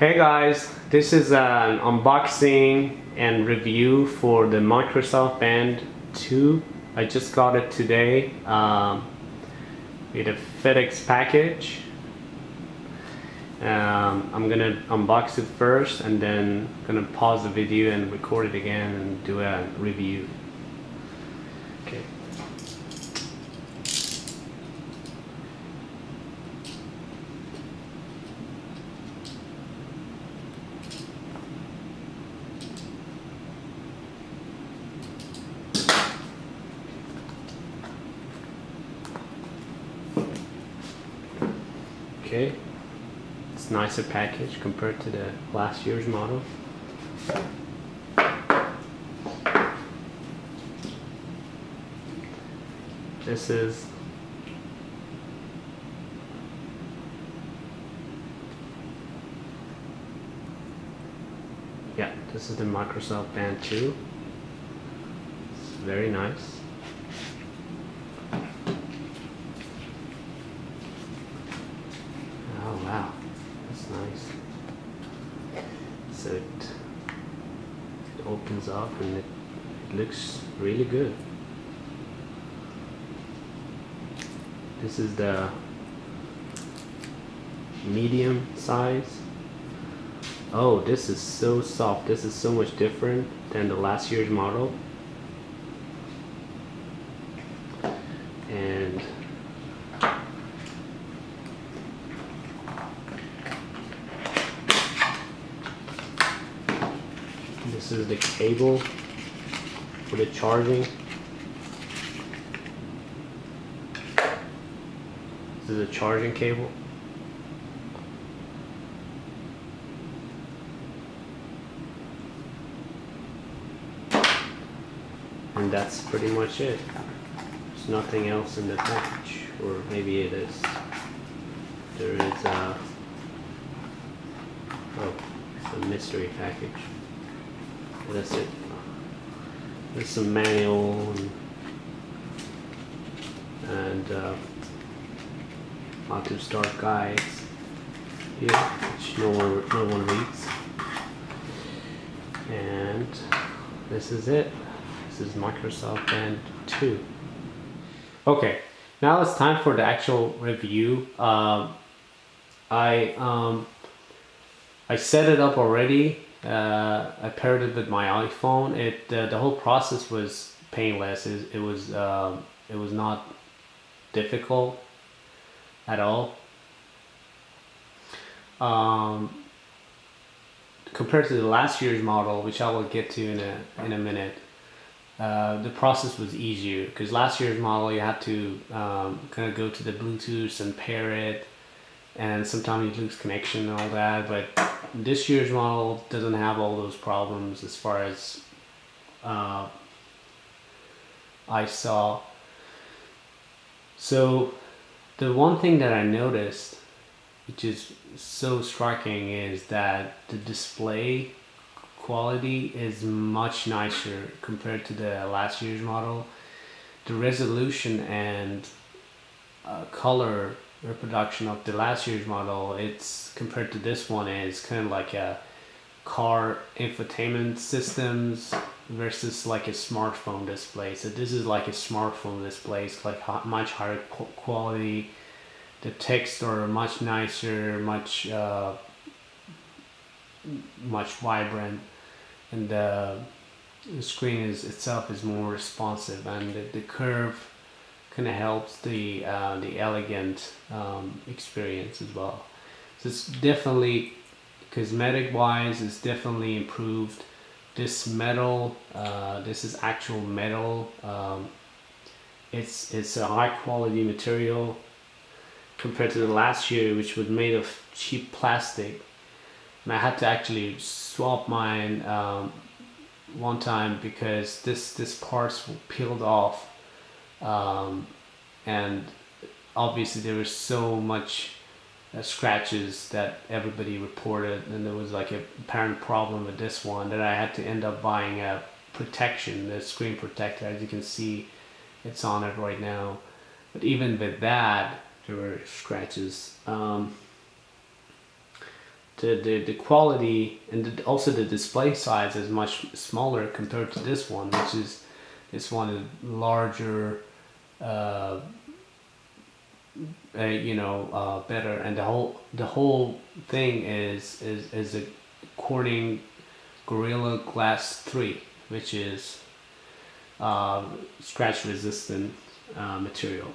Hey guys, this is an unboxing and review for the Microsoft Band 2. I just got it today with a FedEx package. I'm gonna unbox it first and then gonna pause the video and record it again and do a review. Okay. Okay, it's nicer package compared to the last year's model. This is this is the Microsoft Band 2. It's very nice. Oh wow, that's nice. So it opens up and it looks really good. This is the medium size. Oh, this is so soft. This is so much different than the last year's model. And this is the cable for the charging. This is a charging cable. And that's pretty much it. There's nothing else in the package, or maybe it is. There is a it's a mystery package. That's it. There's some manual and how to start guides here, which no one reads. And this is it. This is Microsoft Band 2. Okay, now it's time for the actual review. I set it up already. I paired it with my iPhone. The whole process was painless. It was not difficult at all. Compared to the last year's model, which I will get to in a minute. The process was easier because last year's model you had to kind of go to the Bluetooth and pair it, and sometimes you lose connection and all that. But this year's model doesn't have all those problems as far as I saw. So the one thing that I noticed, which is so striking, is that the display quality is much nicer compared to the last year's model. The resolution and color reproduction of the last year's model, it's compared to this one, is kind of like a car infotainment systems versus like a smartphone display. So this is like a smartphone display. It's like much higher quality. The text are much nicer, much vibrant, and the screen itself is more responsive, and the curve kind of helps the elegant experience as well. So it's definitely, cosmetic wise, it's definitely improved. This metal, this is actual metal. It's a high quality material compared to the last year, which was made of cheap plastic. And I had to actually swap mine one time because this parts peeled off, and obviously there was so much scratches that everybody reported, and there was like a apparent problem with this one that I had to end up buying a protection, the screen protector. As you can see, it's on it right now. But even with that, there were scratches. the quality and also the display size is much smaller compared to this one, which is this one is larger, better, and the whole thing is a Corning Gorilla Glass 3, which is scratch resistant material.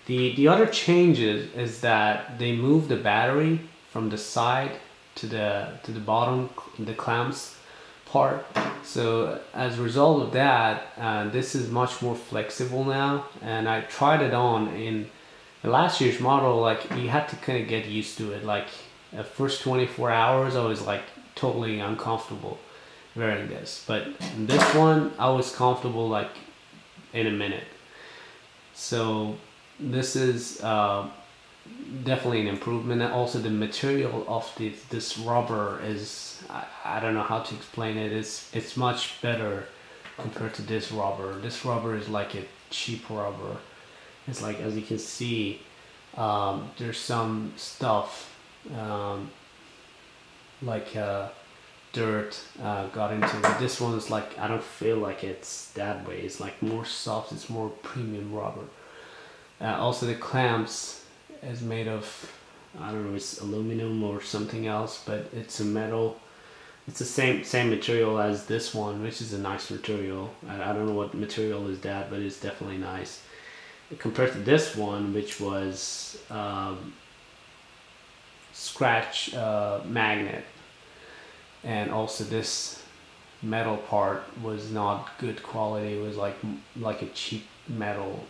The other change is that they move the battery from the side to the bottom, the clamps part. So as a result of that, this is much more flexible now, and I tried it on in the last year's model. Like, you had to kind of get used to it. Like, the first 24 hours I was like totally uncomfortable wearing this, but this one I was comfortable like in a minute. So this is definitely an improvement. And also the material of this rubber is, I don't know how to explain it. It's much better compared to this rubber. This rubber is like a cheap rubber. It's like, as you can see, there's some stuff like dirt got into it. This one's like, I don't feel like it's that way. It's like more soft. It's more premium rubber. Also the clamps is made of, I don't know, it's aluminum or something else, but it's a metal. It's the same material as this one, which is a nice material. I don't know what material is that, but it's definitely nice compared to this one, which was scratch magnet. And also this metal part was not good quality. It was like a cheap metal.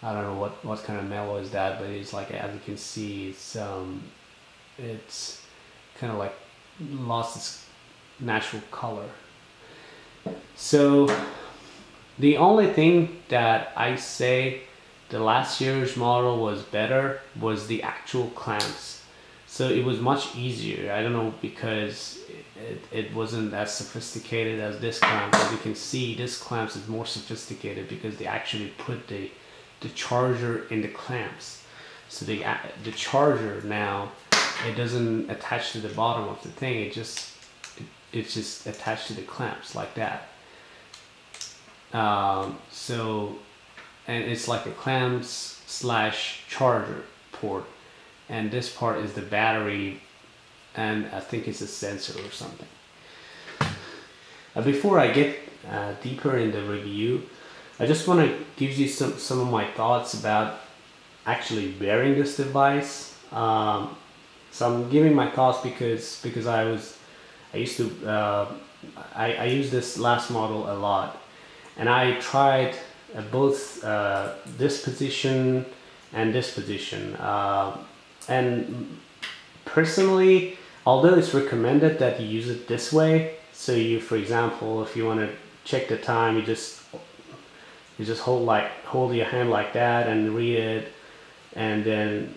I don't know what kind of metal is that, but it's like, as you can see, it's kind of like lost its natural color. So the only thing that I say the last year's model was better was the actual clamps. So it was much easier. I don't know, because it wasn't as sophisticated as this clamp. As you can see, this clamps is more sophisticated because they actually put the charger in the clamps. So the charger now, it doesn't attach to the bottom of the thing. It's just attached to the clamps like that. So, and it's like a clamps / charger port, and this part is the battery, and I think it's a sensor or something. Before I get deeper in the review, I just want to give you some of my thoughts about actually wearing this device. So I'm giving my thoughts because I used this last model a lot, and I tried both this position and this position, and personally, although it's recommended that you use it this way, so you, for example, if you want to check the time, you just hold your hand like that and read it, and then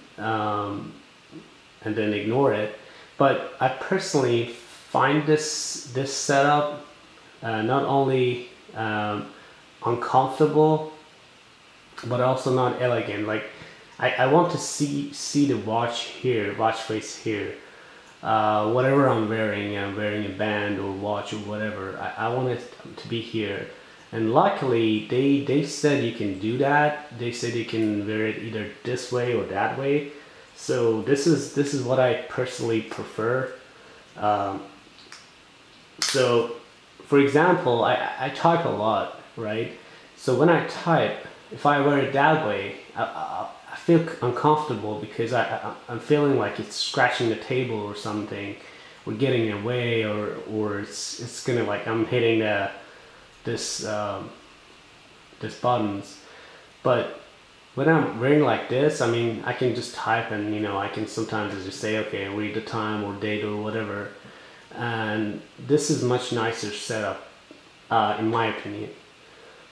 ignore it. But I personally find this setup not only uncomfortable, but also not elegant. Like, I want to see the watch face here. Whatever I'm wearing a band or watch or whatever, I want it to be here. And luckily they said you can do that. They said you can wear it either this way or that way. So this is what I personally prefer. So for example, I type a lot, right? So when I type, if I wear it that way, I feel uncomfortable because I'm feeling like it's scratching the table or something, or getting away, or it's gonna, like, I'm hitting this buttons. But when I'm wearing like this, I mean, I can just type, and I can sometimes just say, okay, read the time or date or whatever. And this is much nicer setup, in my opinion.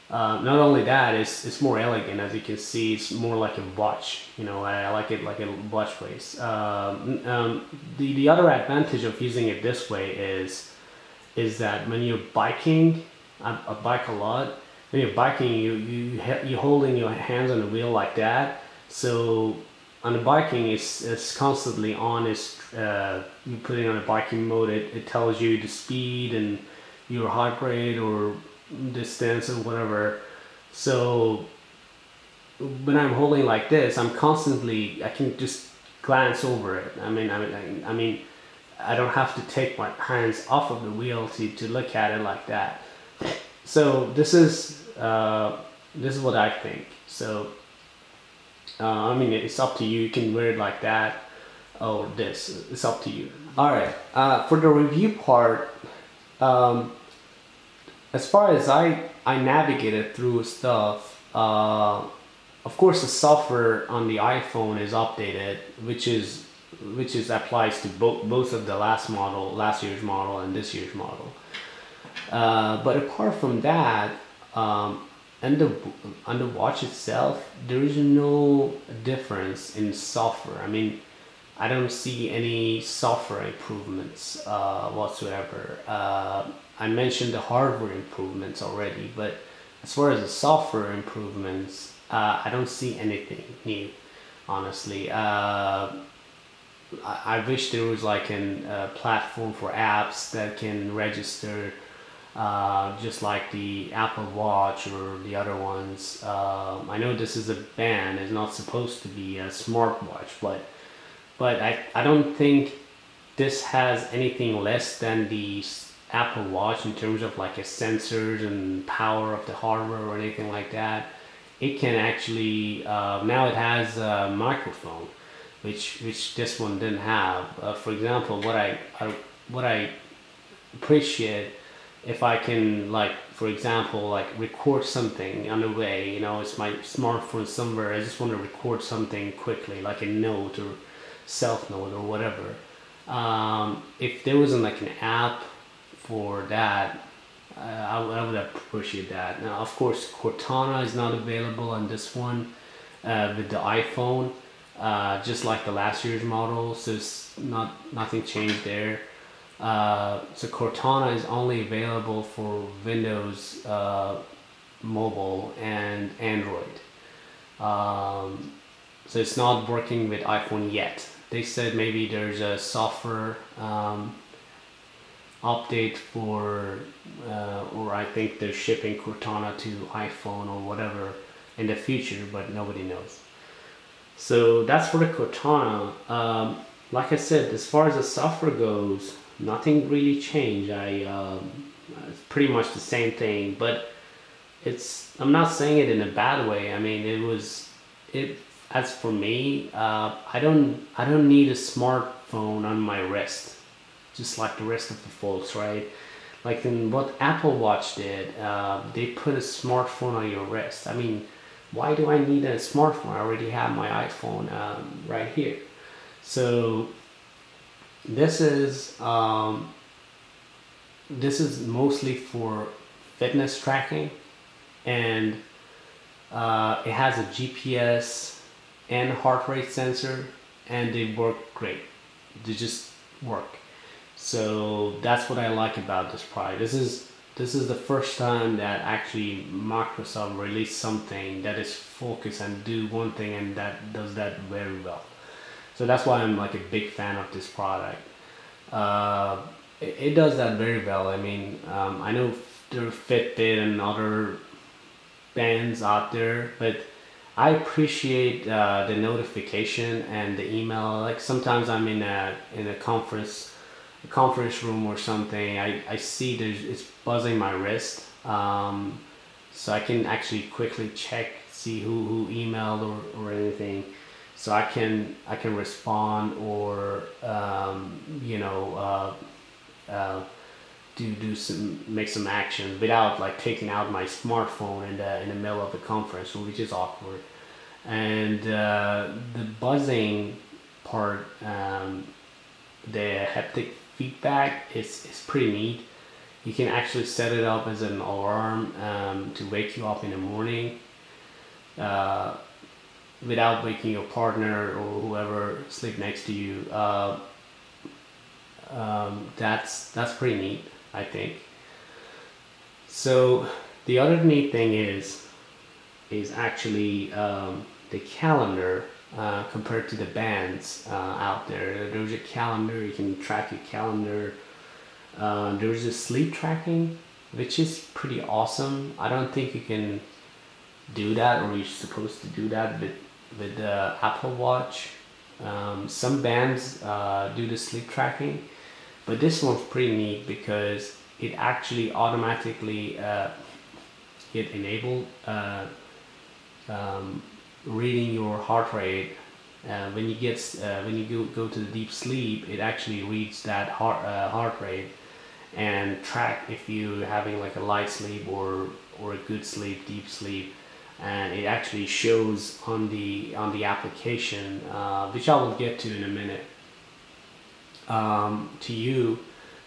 Not only that, it's more elegant. As you can see, it's more like a watch. I like it like a watch face. The other advantage of using it this way is that when you're biking, I bike a lot. When you're biking, you holding your hands on the wheel like that. So on the biking, it's constantly on. You put it on a biking mode, it tells you the speed and your heart rate or distance or whatever. So when I'm holding like this, I can just glance over it. I don't have to take my hands off of the wheel to look at it like that. So this is what I think. So it's up to you. You can wear it like that or this. It's up to you. All right. For the review part, as far as I navigated through stuff. Of course, the software on the iPhone is updated, which applies to both of the last year's model, and this year's model. But apart from that, on the watch itself, there is no difference in software. I mean, I don't see any software improvements whatsoever. I mentioned the hardware improvements already, but as far as the software improvements, I don't see anything new, honestly. I wish there was like a platform for apps that can register just like the Apple Watch or the other ones. I know this is a band, it's not supposed to be a smartwatch, but I don't think this has anything less than the Apple Watch in terms of like a sensors and power of the hardware or anything like that. It can actually now it has a microphone, which this one didn't have. For example, what I appreciate, if I can, like, for example, like record something on the way, it's my smartphone somewhere, I just want to record something quickly, like a note or self note or whatever. If there wasn't like an app for that, I would appreciate that. Now, of course, Cortana is not available on this one with the iPhone, just like the last year's model, so it's nothing changed there. So Cortana is only available for Windows mobile and Android. So it's not working with iPhone yet. They said maybe there's a software update for, or I think they're shipping Cortana to iPhone or whatever in the future, but nobody knows. So that's for the Cortana. Like I said, as far as the software goes, nothing really changed. It's pretty much the same thing, but I'm not saying it in a bad way. I mean, as for me, I don't need a smartphone on my wrist, just like the rest of the folks, right? Like in what Apple Watch did, they put a smartphone on your wrist. I mean, why do I need a smartphone? I already have my iPhone right here. So this is mostly for fitness tracking, and it has a GPS and heart rate sensor, and they work great. They just work. So that's what I like about this product. This is the first time that actually Microsoft released something that is focused and do one thing, and that does that very well. So that's why I'm like a big fan of this product. It does that very well. I mean, I know there are Fitbit and other bands out there, but I appreciate the notification and the email. Like sometimes I'm in a conference room or something. I see it's buzzing my wrist, so I can actually quickly check, see who emailed or anything. So I can respond or make some action without like taking out my smartphone in the middle of the conference, which is awkward. And the buzzing part, the haptic feedback is pretty neat. You can actually set it up as an alarm to wake you up in the morning. Without waking your partner or whoever sleep next to you. That's pretty neat, I think. So the other neat thing is actually the calendar compared to the bands out there. There's a calendar, you can track your calendar. There's a sleep tracking, which is pretty awesome. I don't think you can do that, or you're supposed to do that with the Apple Watch. Some bands do the sleep tracking, but this one's pretty neat because it actually automatically it enabled reading your heart rate. When you go to the deep sleep, it actually reads that heart rate and track if you're having like a light sleep or a good sleep, deep sleep, and it actually shows on the application, which I will get to in a minute, to you,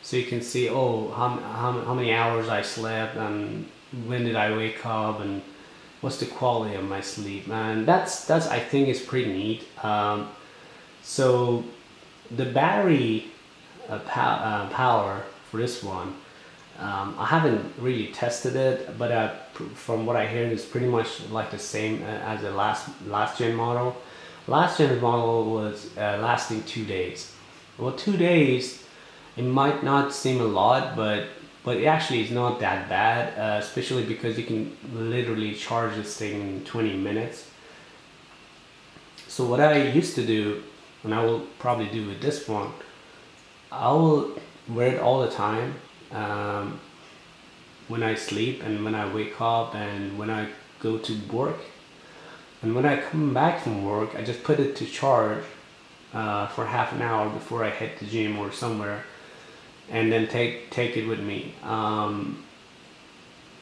so you can see, oh, how many hours I slept and when did I wake up and what's the quality of my sleep. And that's I think is pretty neat. So the battery power for this one, I haven't really tested it, but from what I hear, it's pretty much like the same as the last gen model. Last gen model was lasting 2 days. Well, 2 days, it might not seem a lot, but it actually is not that bad, especially because you can literally charge this thing in 20 minutes. So what I used to do, and I will probably do with this one, I will wear it all the time, when I sleep and when I wake up and when I go to work. And when I come back from work, I just put it to charge for half an hour before I head to the gym or somewhere, and then take it with me.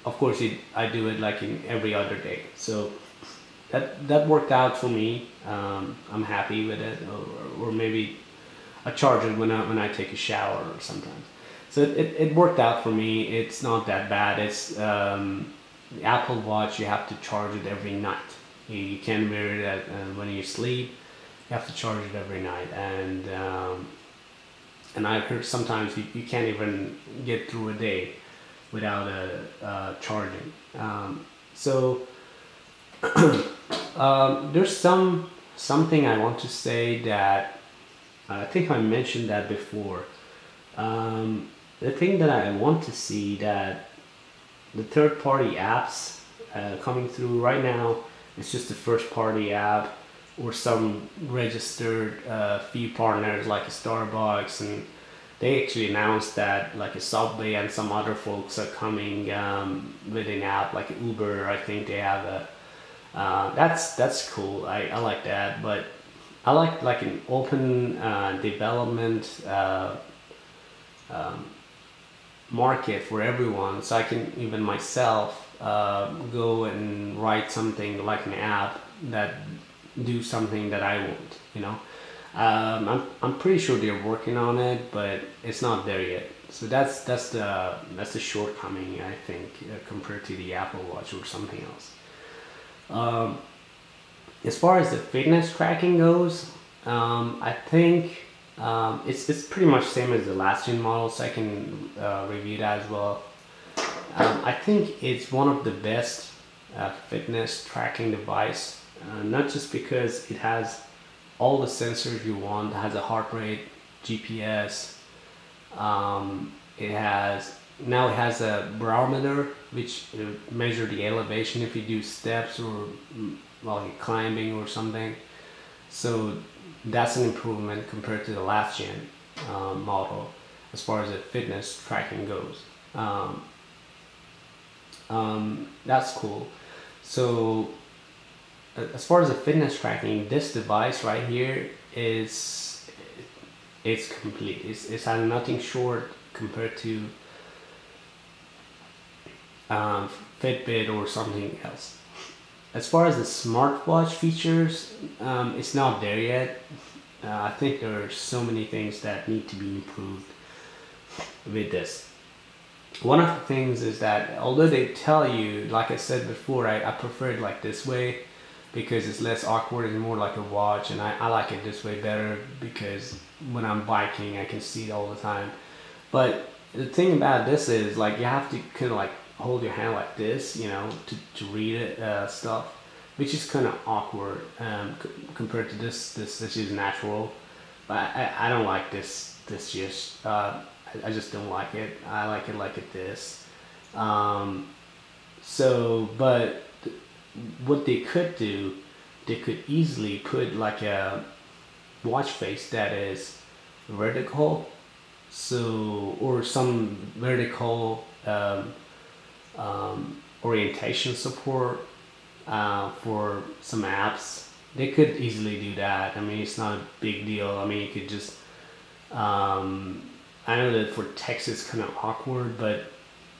Of course, I do it like in every other day. So that worked out for me. I'm happy with it, or maybe I charge it when I take a shower or sometimes. So it worked out for me. It's not that bad. It's the Apple Watch, you have to charge it every night. You can't wear it when you sleep. You have to charge it every night, and I've heard sometimes you can't even get through a day without charging. So there's something I want to say that I think I mentioned that before. The thing that I want to see, that the third-party apps coming through right now, it's just the first-party app or some registered few partners like a Starbucks, and they actually announced that like a Subway and some other folks are coming with an app like Uber. I think they have a that's cool. I like that, but I like an open development market for everyone, so I can even myself go and write something like an app that do something that I want, you know. I'm pretty sure they're working on it, but it's not there yet. So that's the shortcoming, I think, compared to the Apple Watch or something else. As far as the fitness tracking goes, I think it's pretty much same as the last gen model, so I can review that as well. I think it's one of the best fitness tracking device, not just because it has all the sensors you want. It has a heart rate, GPS. It has a barometer which measure the elevation if you do steps or like climbing or something. So that's an improvement compared to the last gen model as far as the fitness tracking goes. That's cool. So as far as the fitness tracking, this device right here it's complete. It's had nothing short compared to Fitbit or something else. As far as the smartwatch features, it's not there yet. I think there are so many things that need to be improved with this. One of the things is that although they tell you, like I said before, I prefer it like this way because it's less awkward and more like a watch, and I like it this way better because when I'm biking I can see it all the time. But the thing about this is, like, you have to kind of like hold your hand like this, you know, to read it stuff. which is kind of awkward compared to this is natural. But I don't like this just I just don't like it. I like it this. Um, so, but what they could do, they could easily put like a watch face that is vertical, so or some vertical orientation support for some apps. They could easily do that. I mean, it's not a big deal. I mean, you could just I know that for text it's kind of awkward, but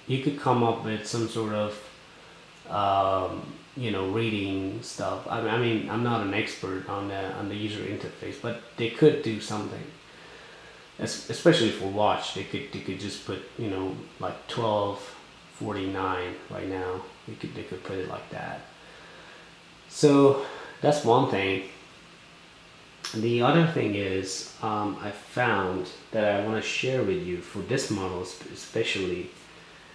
you could come up with some sort of you know, reading stuff. I mean, I'm not an expert on the user interface, but they could do something. Especially for watch, they could just put, you know, like 1249 right now. They could put it like that. So that's one thing. The other thing is I found that I want to share with you for this model especially.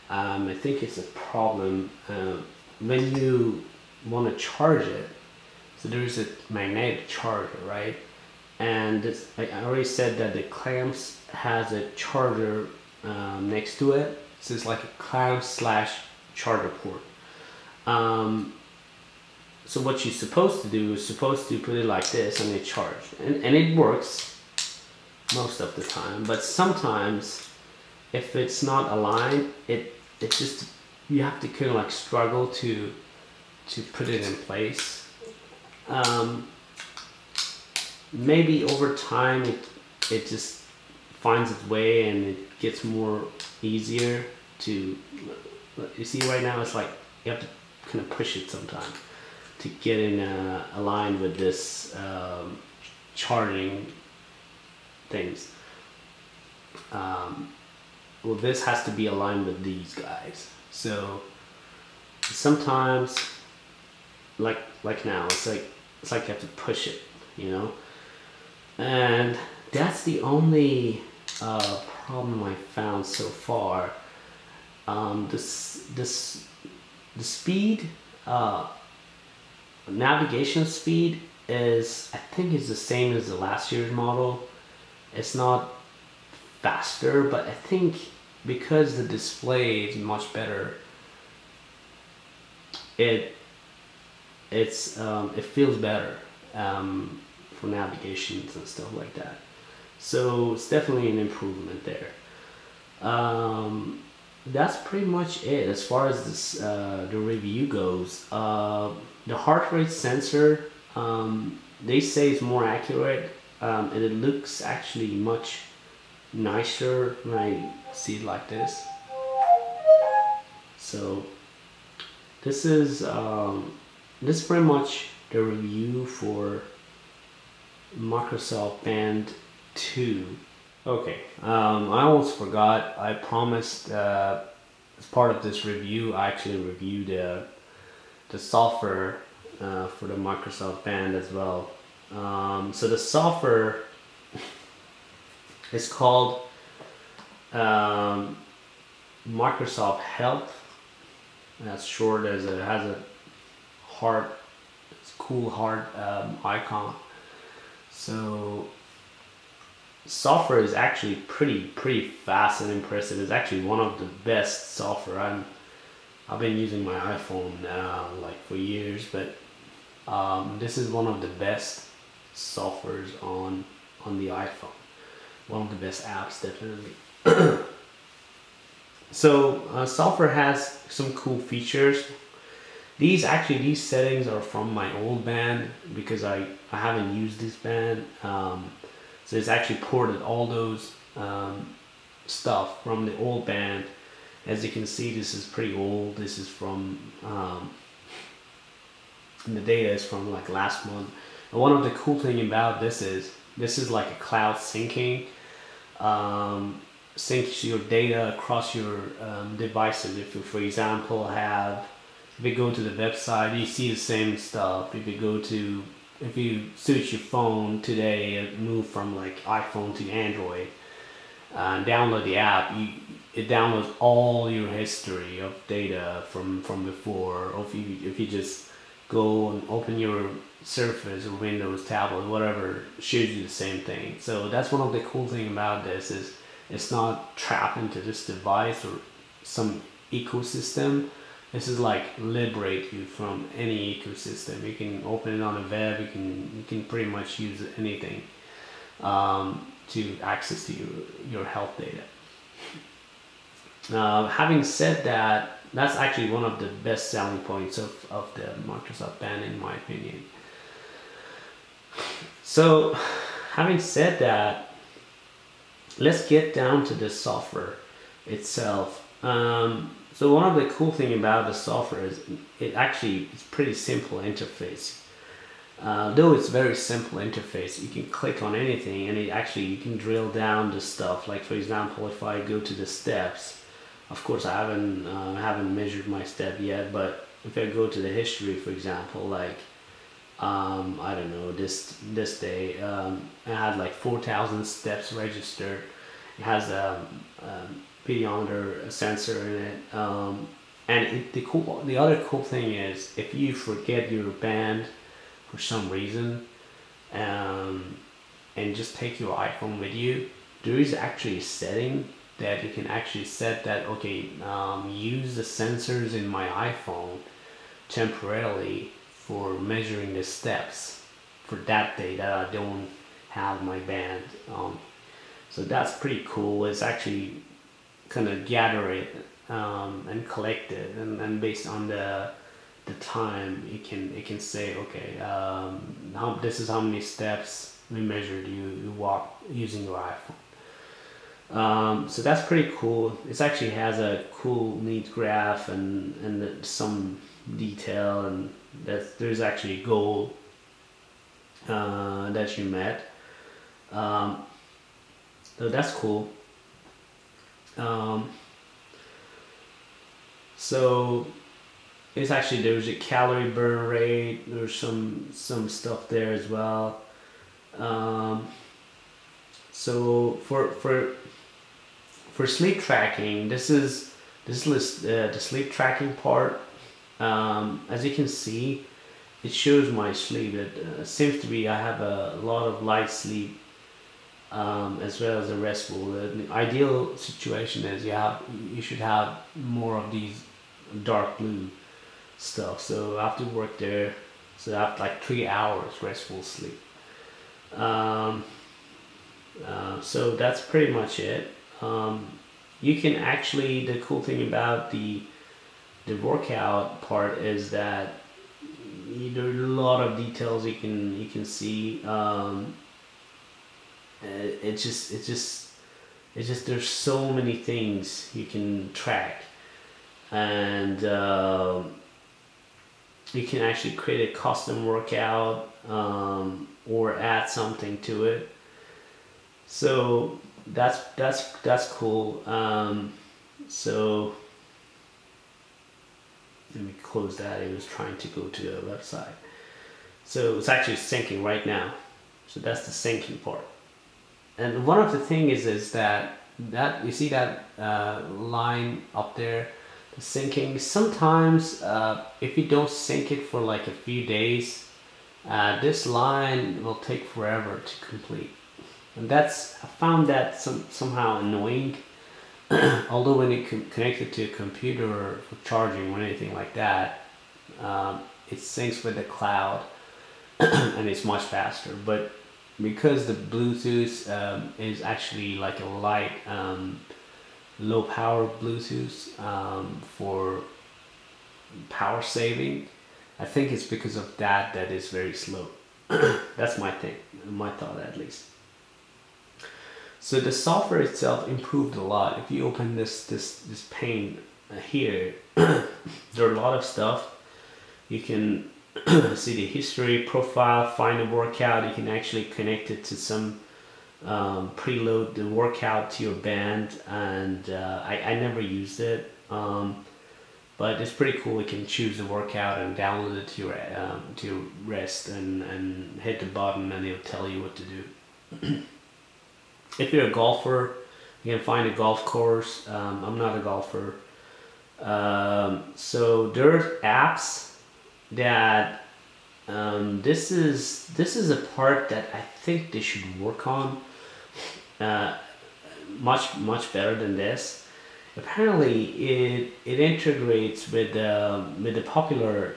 I think it's a problem when you want to charge it. So there's a magnetic charger, right? And this, like I already said, that the clamps has a charger next to it. So it's like a clamp slash charger port. So what you're supposed to do is supposed to put it like this and it charges, and it works most of the time. But sometimes if it's not aligned, it just, you have to kind of like struggle to put it in place. Maybe over time it just finds its way and it gets more easier to, you see right now it's like you have to kind of push it sometimes to get in aligned with this charging things. Well, this has to be aligned with these guys. So sometimes, like now, it's like you have to push it, you know. And that's the only problem I found so far. The speed, navigation speed is, I think, is the same as the last year's model. It's not faster, but I think because the display is much better, it feels better for navigations and stuff like that. So it's definitely an improvement there. That's pretty much it as far as this the review goes. The heart rate sensor, they say it's more accurate, and it looks actually much nicer when I see it like this. So this is pretty much the review for Microsoft Band 2. Okay, I almost forgot. I promised as part of this review, I actually reviewed the software for the Microsoft Band as well. So the software is called Microsoft Health. That's short, as it has a heart, it's cool heart icon. So software is actually pretty fast and impressive. It's actually one of the best software. I've been using my iPhone like for years, but this is one of the best softwares on the iPhone. One of the best apps, definitely. So software has some cool features. These settings are from my old band because I haven't used this band. So it's actually ported all those stuff from the old band. As you can see, this is pretty old. This is from the data is from like last month. And one of the cool thing about this is like a cloud syncing. Syncs your data across your devices. If you, for example, if you go to the website, you see the same stuff. If you switch your phone today and move from like iPhone to Android, download the app, it downloads all your history of data from before. Or if you just go and open your Surface or Windows tablet, whatever, shows you the same thing. So that's one of the cool thing about this is it's not trapped into this device or some ecosystem. This is like liberate you from any ecosystem. You can open it on the web. You can pretty much use anything to access to your health data. Having said that, that's actually one of the best selling points of the Microsoft Band, in my opinion. So, having said that, let's get down to the software itself. So one of the cool thing about the software is it's pretty simple interface. Though it's very simple interface, you can click on anything and you can drill down the stuff. Like for example, if I go to the steps, of course I haven't measured my step yet, but if I go to the history, for example, like I don't know, this day I had like 4,000 steps registered. It has a pedometer sensor in it, and the other cool thing is if you forget your band for some reason, and just take your iPhone with you, there is actually a setting that you can actually set that, okay, use the sensors in my iPhone temporarily for measuring the steps for that day that I don't have my band on. So that's pretty cool. It's actually kind of gather it and collect it, and based on the time it can say, okay, this is how many steps we measured you walk using your iPhone. So that's pretty cool. It actually has a cool, neat graph and some detail, and there's actually a goal that you met. So that's cool. So it's actually, there's a calorie burn rate. There's some stuff there as well. So for sleep tracking, this is the sleep tracking part. As you can see, it shows my sleep. It seems to be I have a lot of light sleep, as well as a restful. The ideal situation is you should have more of these dark blue stuff. So after work there, so after like 3 hours restful sleep. So that's pretty much it. You can actually, the cool thing about the workout part is that there are a lot of details you can see. It's just there's so many things you can track, and you can actually create a custom workout, or add something to it. So that's cool. So let me close that. It was trying to go to the website. So it's actually syncing right now. So that's the syncing part. And one of the things is that you see that line up there, the syncing. Sometimes if you don't sync it for like a few days, this line will take forever to complete. And I found that somehow annoying. Although when you connect it to a computer or for charging or anything like that, it syncs with the cloud and it's much faster. But because the Bluetooth is actually like a light, low power Bluetooth for power saving, I think it's because of that it's very slow. That's my thought at least. So the software itself improved a lot. If you open this pane here, there are a lot of stuff. You can see the history, profile, find a workout. You can actually connect it to some preload the workout to your band, and I never used it, but it's pretty cool. You can choose the workout and download it to your wrist and hit the button, and it'll tell you what to do. If you're a golfer, you can find a golf course. I'm not a golfer. So there's apps that this is a part that I think they should work on uh, much better than this. Apparently, it integrates with the popular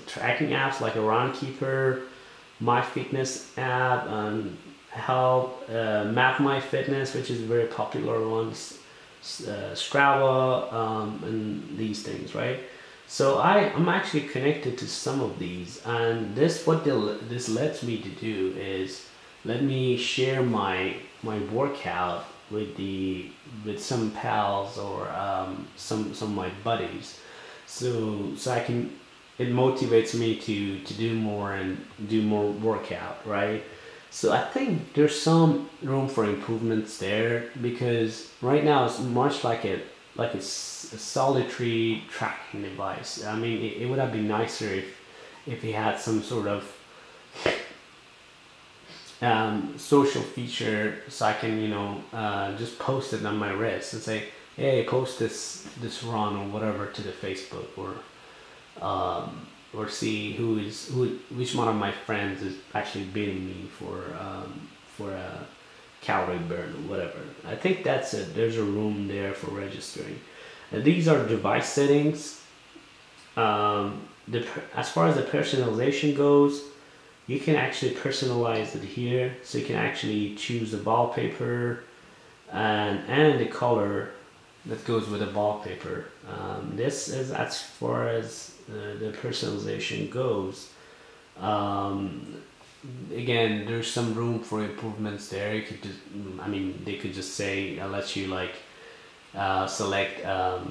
tracking apps like a Runkeeper, MyFitness app, and Help, Map My Fitness, which is a very popular one, Strava, and these things, right? So I'm actually connected to some of these, and this lets me to do is let me share my workout with some pals or some of my buddies, so I can it motivates me to do more and do more workout, right? So I think there's some room for improvements there, because right now it's much a solitary tracking device. I mean, it would have been nicer if he had some sort of social feature, so I can just post it on my wrist and say, hey, post this run or whatever to the Facebook, or see which one of my friends is actually beating me for a calorie burn or whatever. I think that's it. There's a room there for registering. And these are device settings. As far as the personalization goes, you can actually personalize it here. So you can actually choose the wallpaper and the color that goes with the wallpaper. This is as far as the personalization goes. Again, there's some room for improvements there. You could just, I mean, they could just say, I'll let you select a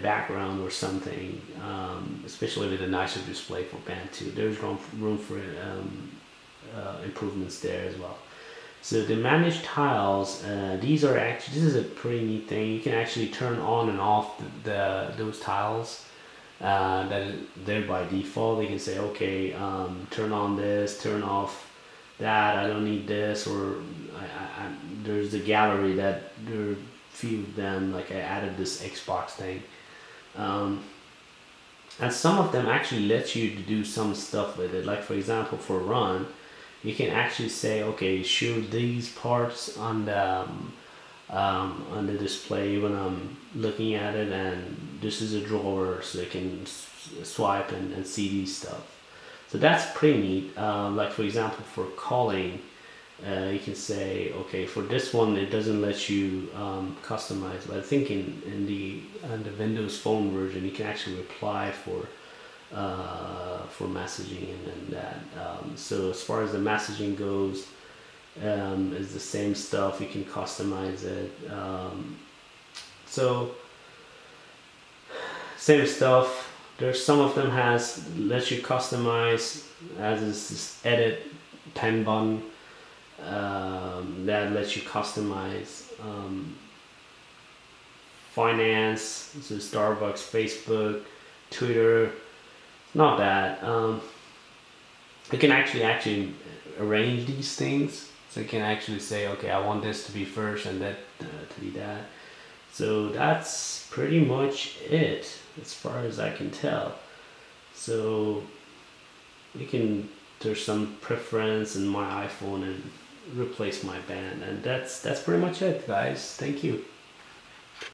background or something, especially with a nicer display for Band 2. There's room for improvements there as well. So the manage tiles, these are actually, this is a pretty neat thing. You can actually turn on and off those tiles that they're by default. You can say, okay, turn on this, turn off that, I don't need this, or there's the gallery that there are few of them, like I added this Xbox thing. And some of them actually let you to do some stuff with it. Like for example, for run, you can actually say, okay, show these parts on the display when I'm looking at it, and this is a drawer, so you can swipe and see these stuff. So that's pretty neat. Like for example, for calling, you can say, okay, for this one it doesn't let you customize, but I think in the Windows Phone version you can actually reply for messaging and that. So as far as the messaging goes, it's the same stuff. You can customize it. So same stuff. There's some of them lets you customize, as is this edit pen button. That lets you customize finance, so Starbucks, Facebook, Twitter. Not bad. You can actually arrange these things, so you can actually say, okay, I want this to be first and that to be that. So that's pretty much it as far as I can tell. So there's some preference in my iPhone and replace my band, and that's pretty much it, guys. Thank you.